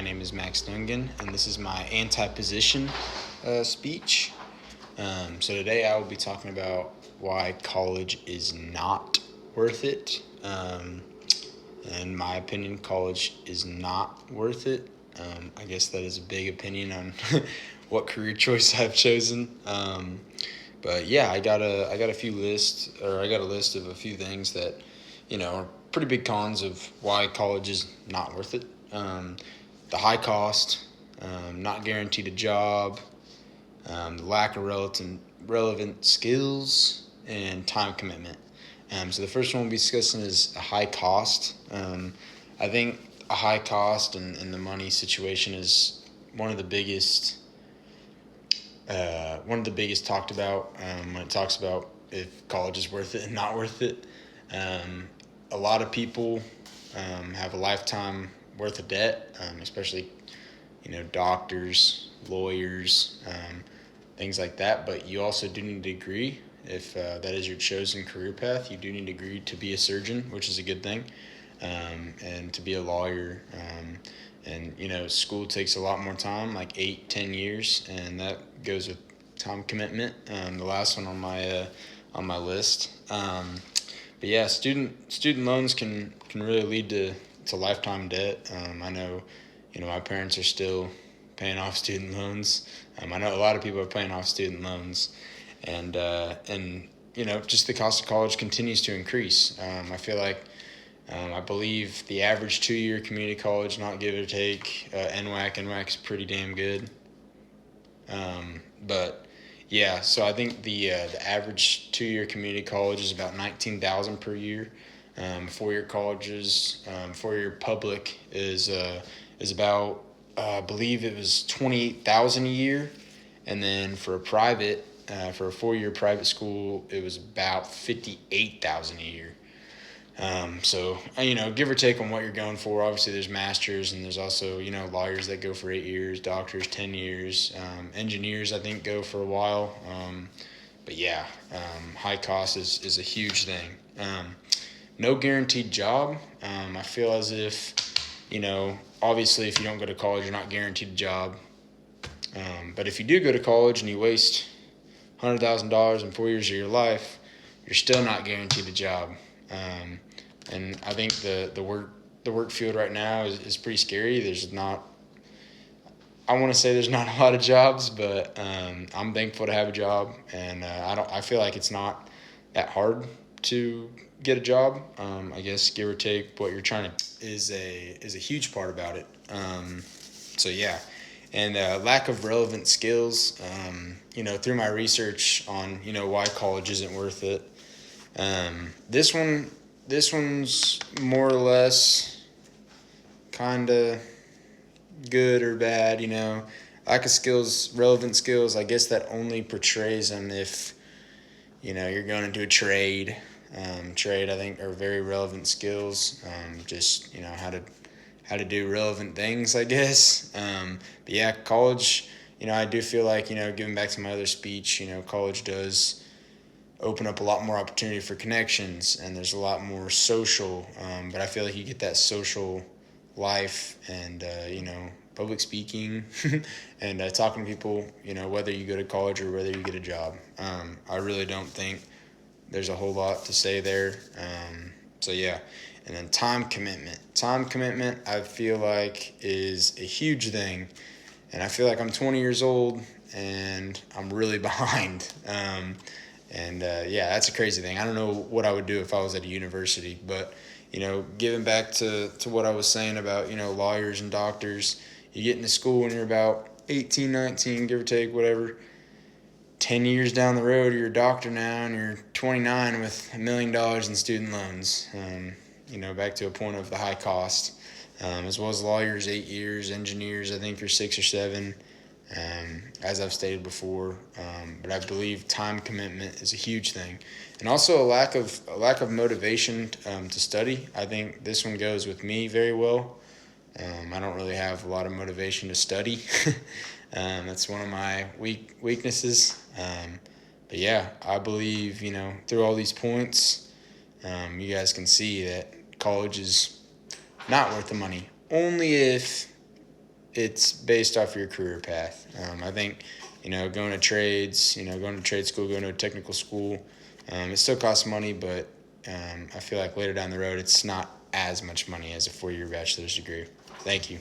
My name is Max Dungan, and this is my anti-position speech. So today I will be talking about why college is not worth it. In my opinion, college is not worth it. I guess that is a big opinion on what career choice I've chosen. But yeah, I got a few lists, or I got a list of a few things that are pretty big cons of why college is not worth it. The high cost, not guaranteed a job, the lack of relevant skills, and time commitment. So the first one we'll be discussing is a high cost. I think a high cost and the money situation is one of the biggest talked about when it talks about if college is worth it and not worth it. A lot of people have a lifetime worth of debt, especially doctors, lawyers, things like that. But you also do need a degree if that is your chosen career path. You do need a degree to be a surgeon, which is a good thing, and to be a lawyer. And school takes a lot more time, like 8-10 years, and that goes with time commitment. The last one on my list. But yeah, student loans can really lead to lifetime debt. I know, my parents are still paying off student loans. I know a lot of people are paying off student loans, and just the cost of college continues to increase. I feel like I believe the average 2-year community college, not give or take, NWAC is pretty damn good. But yeah, so I think the average 2-year community college is about 19,000 per year. 4-year colleges, 4-year public is about I believe it was 28,000 a year, and then for a private, for a 4-year private school, it was about 58,000 a year. So give or take on what you're going for. Obviously, there's masters, and there's also lawyers that go for 8 years, doctors 10 years, engineers I think go for a while. But yeah, high cost is a huge thing. No guaranteed job. I feel as if obviously if you don't go to college, you're not guaranteed a job. But if you do go to college and you waste $100,000 in 4 years of your life, you're still not guaranteed a job. And I think the work field right now is pretty scary. I want to say there's not a lot of jobs, but I'm thankful to have a job, and I feel like it's not that hard to get a job. I guess give or take what you're trying to is a huge part about it. So yeah, and lack of relevant skills. Through my research on why college isn't worth it. This one's more or less kind of good or bad. Lack of skills, relevant skills. I guess that only portrays them if you're going into a trade. Trade, I think, are very relevant skills. Just how to do relevant things, I guess. But yeah, college. I do feel like giving back to my other speech. College does open up a lot more opportunity for connections, and there's a lot more social. But I feel like you get that social life and public speaking and talking to people. Whether you go to college or whether you get a job. I really don't think there's a whole lot to say there. So yeah, and then time commitment. Time commitment, I feel like, is a huge thing, and I feel like I'm 20 years old and I'm really behind. Yeah, that's a crazy thing. I don't know what I would do if I was at a university, but giving back to what I was saying about lawyers and doctors, you get into school when you're about 18, 19, give or take, whatever. 10 years down the road, you're a doctor now, and you're 29 with $1 million in student loans. Back to a point of the high cost, as well as lawyers, 8 years, engineers, I think, are 6 or 7. As I've stated before, but I believe time commitment is a huge thing, and also a lack of motivation to study. I think this one goes with me very well. I don't really have a lot of motivation to study. That's one of my weaknesses. But yeah, I believe through all these points, you guys can see that college is not worth the money. Only if it's based off your career path. I think, going to trades, going to trade school, going to a technical school, it still costs money, but I feel like later down the road, it's not as much money as a 4-year bachelor's degree. Thank you.